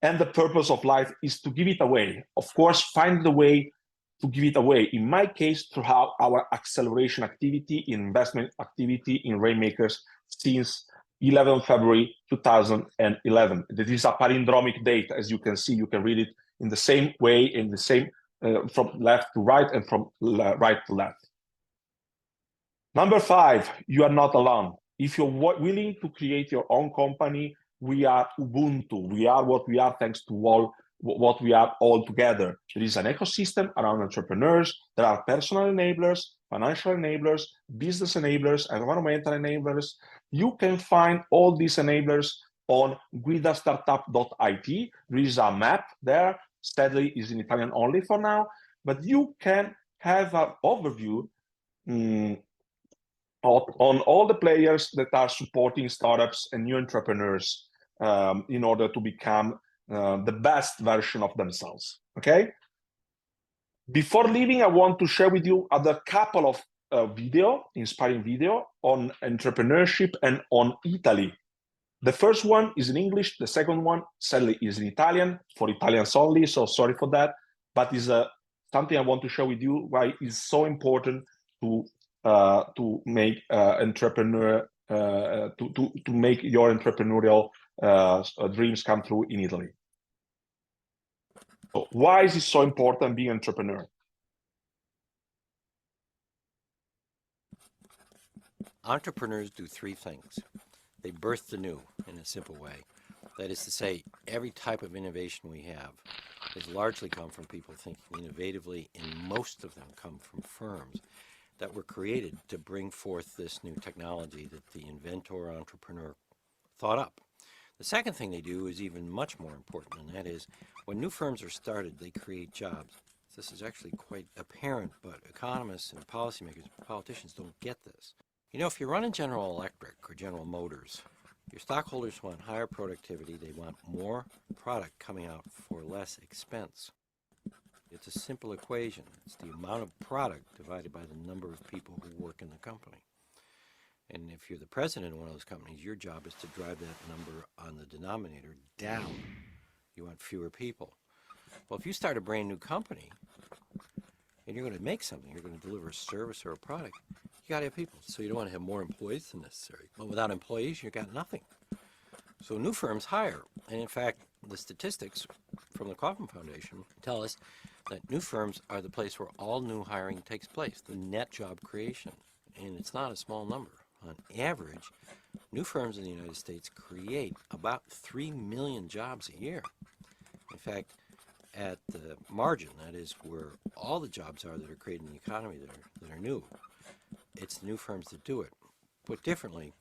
And the purpose of life is to give it away. Of course, find the way to give it away. In my case, throughout our acceleration activity, investment activity in Rainmakers since 11 February 2011. This is a palindromic date. As you can see, you can read it in the same way, in the same from left to right and from right to left. Number 5, you are not alone. If you're willing to create your own company, we are Ubuntu. We are what we are thanks to what we are all together. There is an ecosystem around entrepreneurs. There are personal enablers, financial enablers, business enablers, environmental enablers. You can find all these enablers on guidastartup.it. There is a map there. Sadly, is in Italian only for now, but you can have an overview on all the players that are supporting startups and new entrepreneurs in order to become the best version of themselves. Okay. Before leaving, I want to share with you other couple of inspiring video on entrepreneurship and on Italy. The first one is in English. The second one, sadly, is in Italian, for Italians only. So sorry for that, but is something I want to share with you why it's so important to make entrepreneur to make your entrepreneurial dreams come true in Italy. So why is it so important being an entrepreneur? Entrepreneurs do three things. They birth the new in a simple way. That is to say, every type of innovation we have has largely come from people thinking innovatively, and most of them come from firms that were created to bring forth this new technology that the inventor or entrepreneur thought up. The second thing they do is even much more important, and that is when new firms are started, they create jobs. This is actually quite apparent, but economists and policymakers and politicians don't get this. You know, if you're running General Electric or General Motors, your stockholders want higher productivity. They want more product coming out for less expense. It's a simple equation. It's the amount of product divided by the number of people who work in the company. And if you're the president of one of those companies, your job is to drive that number on the denominator down. You want fewer people. Well, if you start a brand new company and you're going to make something, you're going to deliver a service or a product, you got to have people. So you don't want to have more employees than necessary. But without employees, you got nothing. So new firms hire. And in fact, the statistics from the Kauffman Foundation tell us that new firms are the place where all new hiring takes place, the net job creation. And it's not a small number. On average, new firms in the United States create about 3 million jobs a year. In fact, at the margin, that is where all the jobs are that are created in the economy that are new, it's the new firms that do it. Put differently,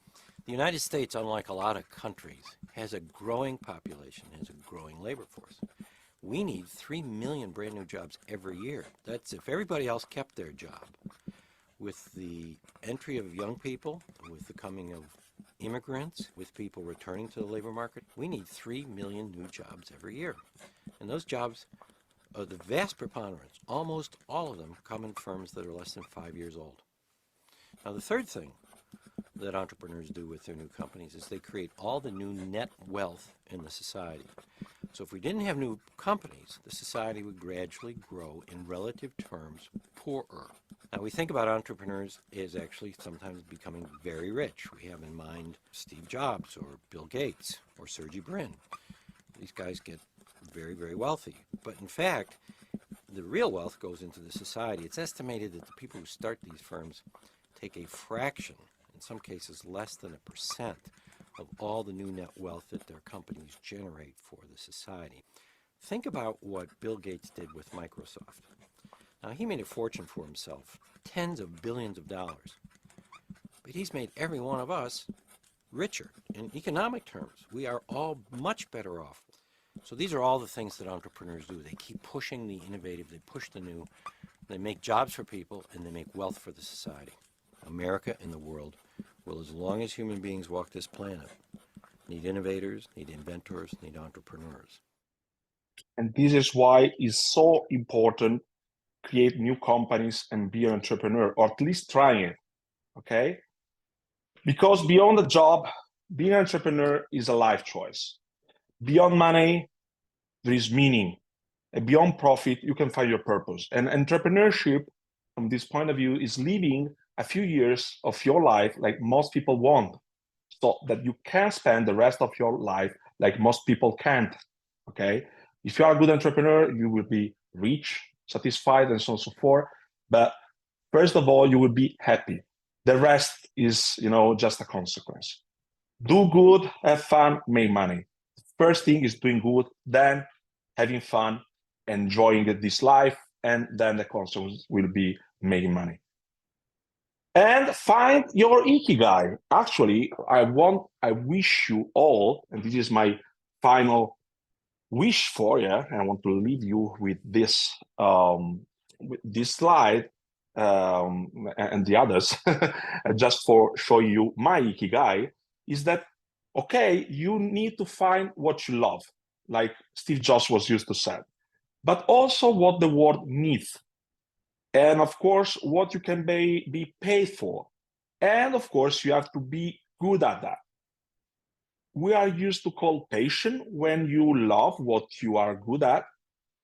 the United States, unlike a lot of countries, has a growing population, has a growing labor force. We need 3 million brand new jobs every year. That's if everybody else kept their job. With the entry of young people, with the coming of immigrants, with people returning to the labor market, we need 3 million new jobs every year. And those jobs, the vast preponderance, almost all of them, come in firms that are less than 5 years old. Now, the third thing that entrepreneurs do with their new companies is they create all the new net wealth in the society. So if we didn't have new companies, the society would gradually grow in relative terms poorer. Now, we think about entrepreneurs as actually sometimes becoming very rich. We have in mind Steve Jobs or Bill Gates or Sergey Brin. These guys get very, very wealthy. But in fact, the real wealth goes into the society. It's estimated that the people who start these firms take a fraction, in some cases less than 1%, of all the new net wealth that their companies generate for the society. Think about what Bill Gates did with Microsoft. Now, he made a fortune for himself, tens of billions of dollars. But he's made every one of us richer in economic terms. We are all much better off. So these are all the things that entrepreneurs do. They keep pushing the innovative, they push the new, they make jobs for people, and they make wealth for the society. America and the world will, as long as human beings walk this planet, need innovators, need inventors, need entrepreneurs. And this is why it's so important to create new companies and be an entrepreneur, or at least try it, okay? Because beyond the job, being an entrepreneur is a life choice. Beyond money, there is meaning. And beyond profit, you can find your purpose. And entrepreneurship, from this point of view, is living a few years of your life like most people want, so that you can spend the rest of your life like most people can't, okay? If you are a good entrepreneur, you will be rich, satisfied, and so on and so forth. But first of all, you will be happy. The rest is, just a consequence. Do good, have fun, make money. First thing is doing good, then having fun, enjoying this life, and then the consequence will be making money. And find your ikigai. Actually, I wish you all, and this is my final wish for you, and I want to leave you with this slide and the others, just for showing you my ikigai, is that, okay, you need to find what you love, like Steve Jobs was used to say, but also what the world needs. And of course, what you can be paid for. And of course, you have to be good at that. We are used to call passion when you love what you are good at.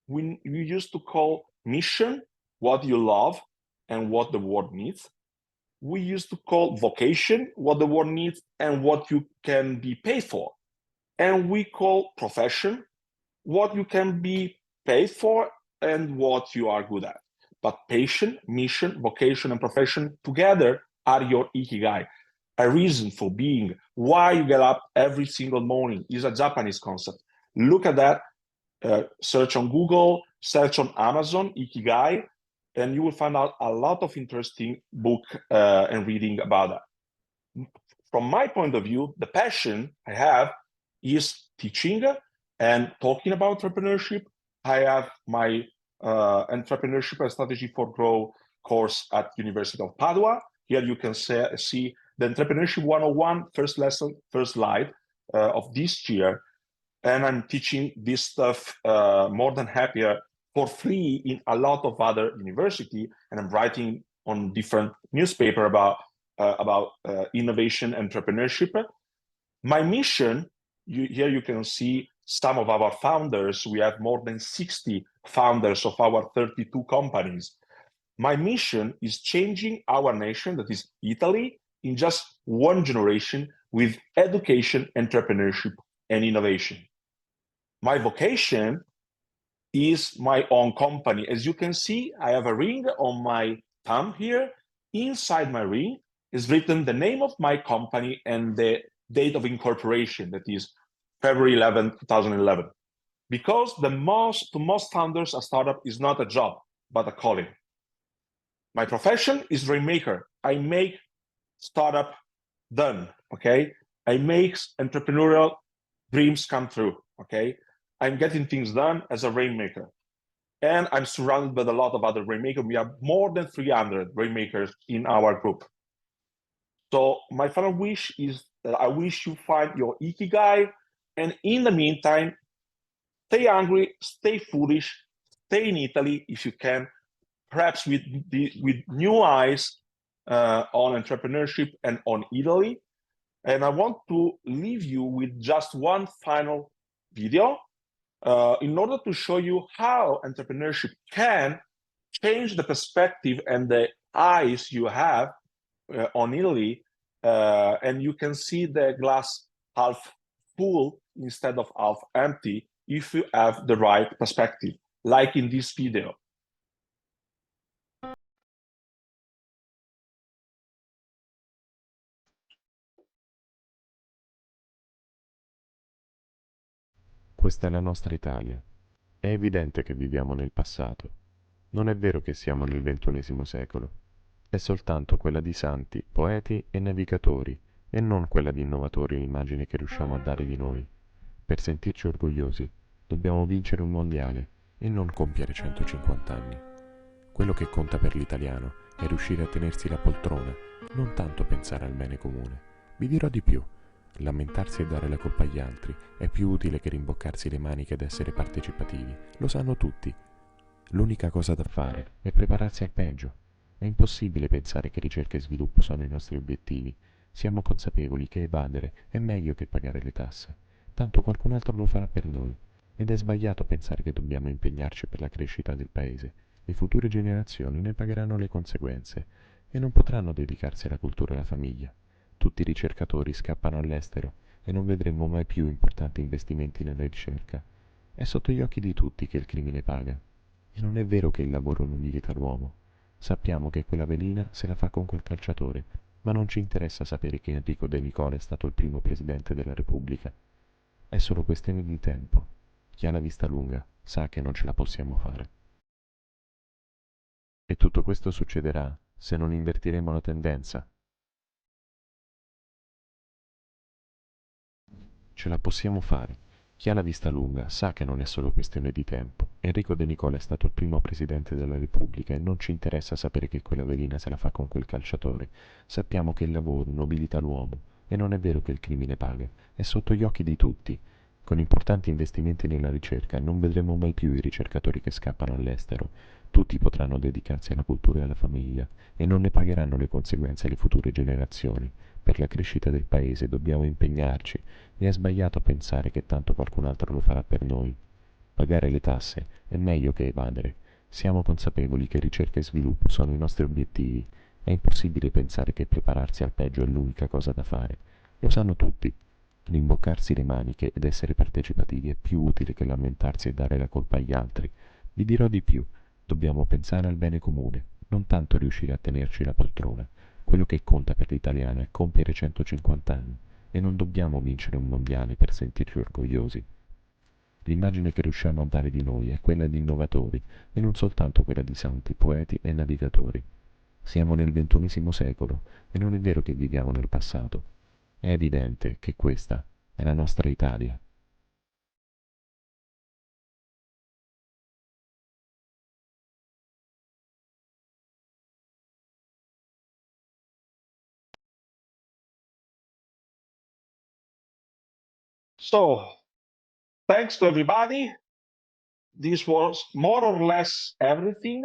We used to call mission what you love and what the world needs. We used to call vocation what the world needs and what you can be paid for. And we call profession what you can be paid for and what you are good at. But passion, mission, vocation, and profession together are your ikigai. a reason for being, why you get up every single morning, is a Japanese concept. Look at that, search on Google, search on Amazon, Ikigai, and you will find out a lot of interesting book and reading about that. From my point of view, the passion I have is teaching and talking about entrepreneurship. I have my entrepreneurship and strategy for growth course at University of Padua. Here you can see the entrepreneurship 101 first lesson, first slide of this year. And I'm teaching this stuff more than happier for free in a lot of other universities. And I'm writing on different newspaper about innovation and entrepreneurship. My mission, here you can see some of our founders. We have more than 60 founders of our 32 companies. My mission is changing our nation, that is Italy, in just one generation with education, entrepreneurship, and innovation. My vocation is my own company. As you can see, I have a ring on my thumb here. Inside my ring is written the name of my company and the date of incorporation, that is February 11, 2011. Because to most founders, a startup is not a job, but a calling. My profession is Rainmaker. I make startup done, okay? I make entrepreneurial dreams come true, okay? I'm getting things done as a Rainmaker. And I'm surrounded by a lot of other Rainmakers. We have more than 300 Rainmakers in our group. So my final wish is that I wish you find your Ikigai. And in the meantime, stay hungry, stay foolish, stay in Italy if you can, perhaps with new eyes on entrepreneurship and on Italy. And I want to leave you with just one final video in order to show you how entrepreneurship can change the perspective and the eyes you have on Italy. And you can see the glass half full instead of half empty if you have the right perspective, like in this video. Questa è la nostra Italia. È evidente che viviamo nel passato. Non è vero che siamo nel XXI secolo. È soltanto quella di santi, poeti e navigatori, e non quella di innovatori l'immagine che riusciamo a dare di noi. Per sentirci orgogliosi, dobbiamo vincere un mondiale e non compiere 150 anni. Quello che conta per l'italiano è riuscire a tenersi la poltrona, non tanto pensare al bene comune. Vi dirò di più. Lamentarsi e dare la colpa agli altri è più utile che rimboccarsi le maniche ed essere partecipativi. Lo sanno tutti. L'unica cosa da fare è prepararsi al peggio. È impossibile pensare che ricerca e sviluppo sono i nostri obiettivi. Siamo consapevoli che evadere è meglio che pagare le tasse. Tanto qualcun altro lo farà per noi. Ed è sbagliato pensare che dobbiamo impegnarci per la crescita del paese. Le future generazioni ne pagheranno le conseguenze e non potranno dedicarsi alla cultura e alla famiglia. Tutti i ricercatori scappano all'estero e non vedremo mai più importanti investimenti nella ricerca. È sotto gli occhi di tutti che il crimine paga. E non è vero che il lavoro non milita l'uomo. Sappiamo che quella velina se la fa con quel calciatore, ma non ci interessa sapere che Enrico De Nicola è stato il primo presidente della Repubblica. È solo questione di tempo. Chi ha la vista lunga sa che non ce la possiamo fare. E tutto questo succederà se non invertiremo la tendenza. Ce la possiamo fare. Chi ha la vista lunga sa che non è solo questione di tempo. Enrico De Nicola è stato il primo presidente della Repubblica e non ci interessa sapere che quella velina se la fa con quel calciatore. Sappiamo che il lavoro nobilita l'uomo e non è vero che il crimine paga. È sotto gli occhi di tutti. Con importanti investimenti nella ricerca non vedremo mai più i ricercatori che scappano all'estero. Tutti potranno dedicarsi alla cultura e alla famiglia e non ne pagheranno le conseguenze le future generazioni. Per la crescita del paese dobbiamo impegnarci e è sbagliato pensare che tanto qualcun altro lo farà per noi. Pagare le tasse è meglio che evadere. Siamo consapevoli che ricerca e sviluppo sono i nostri obiettivi. È impossibile pensare che prepararsi al peggio è l'unica cosa da fare. Lo sanno tutti. Rimboccarsi le maniche ed essere partecipativi è più utile che lamentarsi e dare la colpa agli altri. Vi dirò di più. Dobbiamo pensare al bene comune, non tanto riuscire a tenerci la poltrona. Quello che conta per l'italiano è compiere 150 anni e non dobbiamo vincere un mondiale per sentirci orgogliosi. L'immagine che riusciamo a dare di noi è quella di innovatori e non soltanto quella di santi, poeti e navigatori. Siamo nel XXI secolo e non è vero che viviamo nel passato. È evidente che questa è la nostra Italia. So, thanks to everybody. This was more or less everything.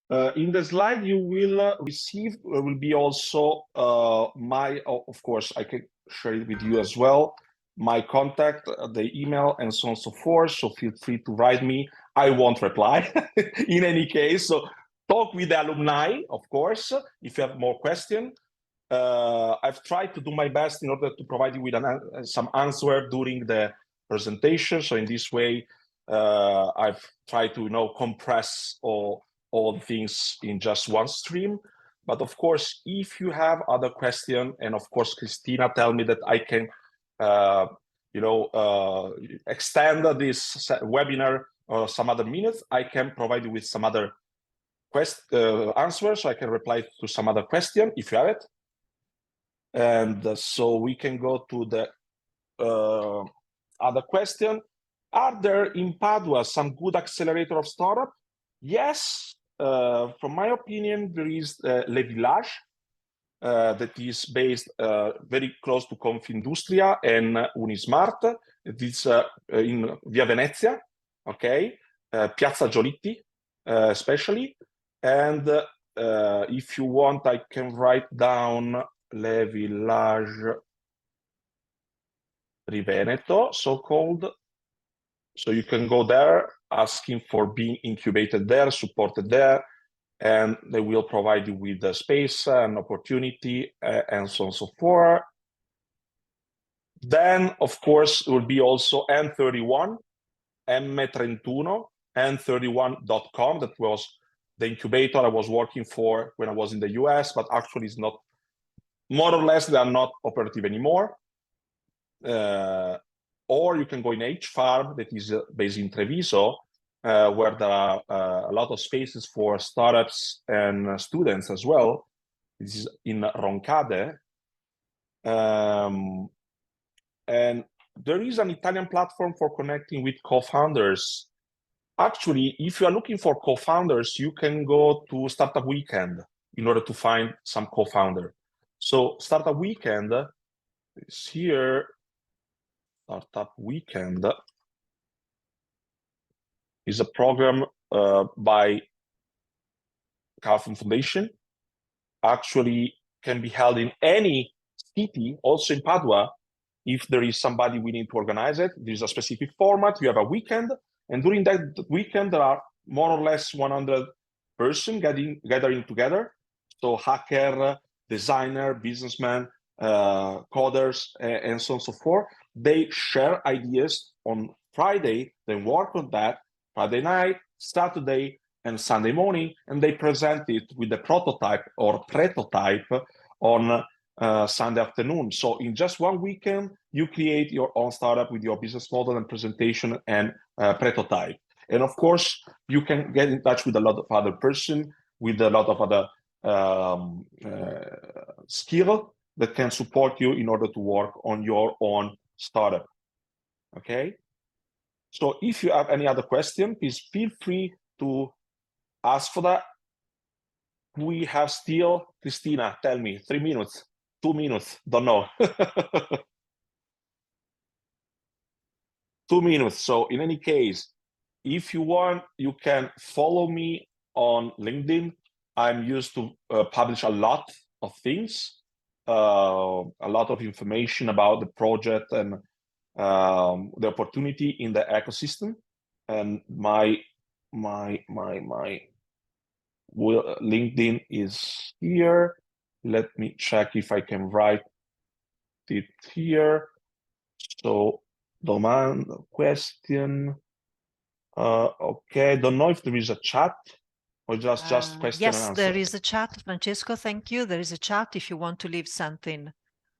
In the slide you will receive will be also of course, I can share it with you as well, my contact, the email, and so on and so forth. So feel free to write me. I won't reply in any case. So talk with the alumni, of course, if you have more questions. I've tried to do my best in order to provide you with some answer during the presentation. So in this way, I've tried to compress all things in just one stream. But of course, if you have other questions, and of course, Christina tell me that I can, extend this webinar or some other minutes, I can provide you with some other answers. So I can reply to some other question if you have it. And so we can go to the other question. Are there in Padua some good accelerator of startup? Yes, from my opinion, there is Le Village that is based very close to Confindustria and Unismart. It is in Via Venezia, okay, Piazza Giolitti especially. And if you want, I can write down Le Village Riveneto, so-called. So you can go there asking for being incubated there, supported there, and they will provide you with the space and opportunity and so on and so forth. Then, of course, it will be also N31, M31, N31.com. That was the incubator I was working for when I was in the US, but actually it's not, more or less, they are not operative anymore. Or you can go in H-Farm, that is based in Treviso, where there are a lot of spaces for startups and students as well. This is in Roncade. And there is an Italian platform for connecting with co-founders. Actually, if you are looking for co-founders, you can go to Startup Weekend in order to find some co-founder. So Startup Weekend is here. Startup Weekend is a program by Kaufman Foundation. Actually can be held in any city, also in Padua. If there is somebody willing to organize it, there's a specific format. You have a weekend, and during that weekend, there are more or less 100 persons gathering together. So hacker, designer, businessman, coders, and so on and so forth. They share ideas on Friday, then work on that Friday night, Saturday, and Sunday morning, and they present it with the prototype or prototype on Sunday afternoon. So in just one weekend, you create your own startup with your business model and presentation and prototype. And of course, you can get in touch with a lot of other person with a lot of other skill that can support you in order to work on your own startup. Okay. So if you have any other question, please feel free to ask for that. We have still, Christina, tell me, 3 minutes, 2 minutes, don't know. 2 minutes. So in any case, if you want, you can follow me on LinkedIn. I'm used to publish a lot of things, a lot of information about the project and the opportunity in the ecosystem. And my LinkedIn is here. Let me check if I can write it here. So question. Okay, don't know if there is a chat. or just question yes, and answer? there is a chat, Francesco. Thank you. There is a chat if you want to leave something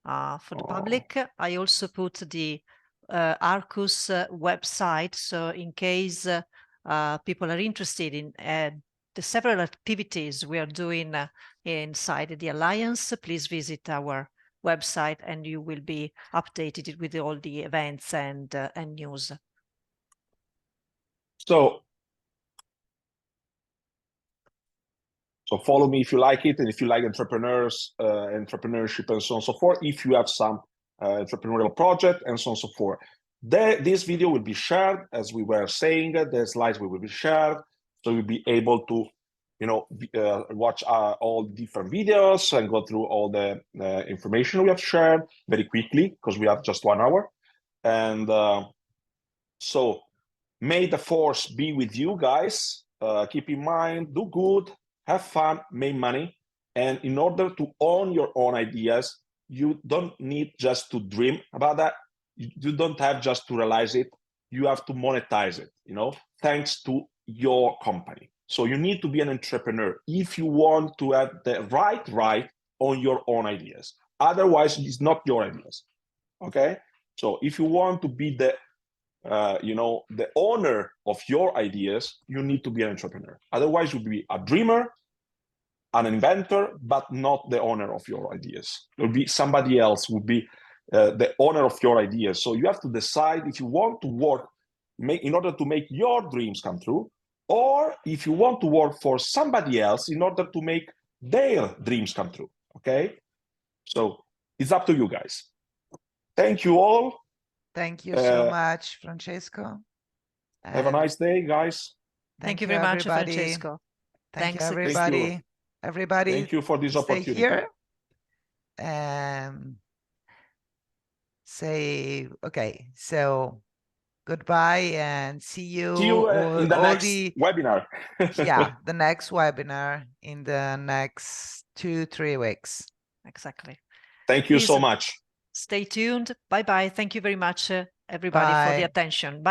for the public. I also put the Arcus website, so in case people are interested in the several activities we are doing inside the Alliance, please visit our website and you will be updated with all the events and news. So follow me if you like it, and if you like entrepreneurs, entrepreneurship, and so on and so forth. If you have some entrepreneurial project, and so on and so forth. This video will be shared, as we were saying. The slides will be shared, so you'll be able to, watch all different videos and go through all the information we have shared very quickly, because we have just 1 hour. And so may the force be with you guys. Keep in mind, do good, have fun, make money. And in order to own your own ideas, you don't need just to dream about that. You don't have just to realize it. You have to monetize it, thanks to your company. So you need to be an entrepreneur if you want to have the right on your own ideas. Otherwise, it's not your ideas, okay? So if you want to be the the owner of your ideas, you need to be an entrepreneur. Otherwise, you'll be a dreamer, an inventor, but not the owner of your ideas. It will be somebody else will be the owner of your ideas. So you have to decide if you want to work in order to make your dreams come true, or if you want to work for somebody else in order to make their dreams come true, okay? So it's up to you guys. Thank you all. Thank you so much, Francesco. Have a nice day, guys. Thank you very much, Francesco. Thank you, everybody. Thank you. Everybody, thank you for this stay opportunity. Here and say, okay, so goodbye and see you in the next webinar. Yeah, the next webinar in the next 2-3 weeks. Exactly. Thank you so much. Stay tuned. Bye-bye. Thank you very much, everybody, for the attention. Bye.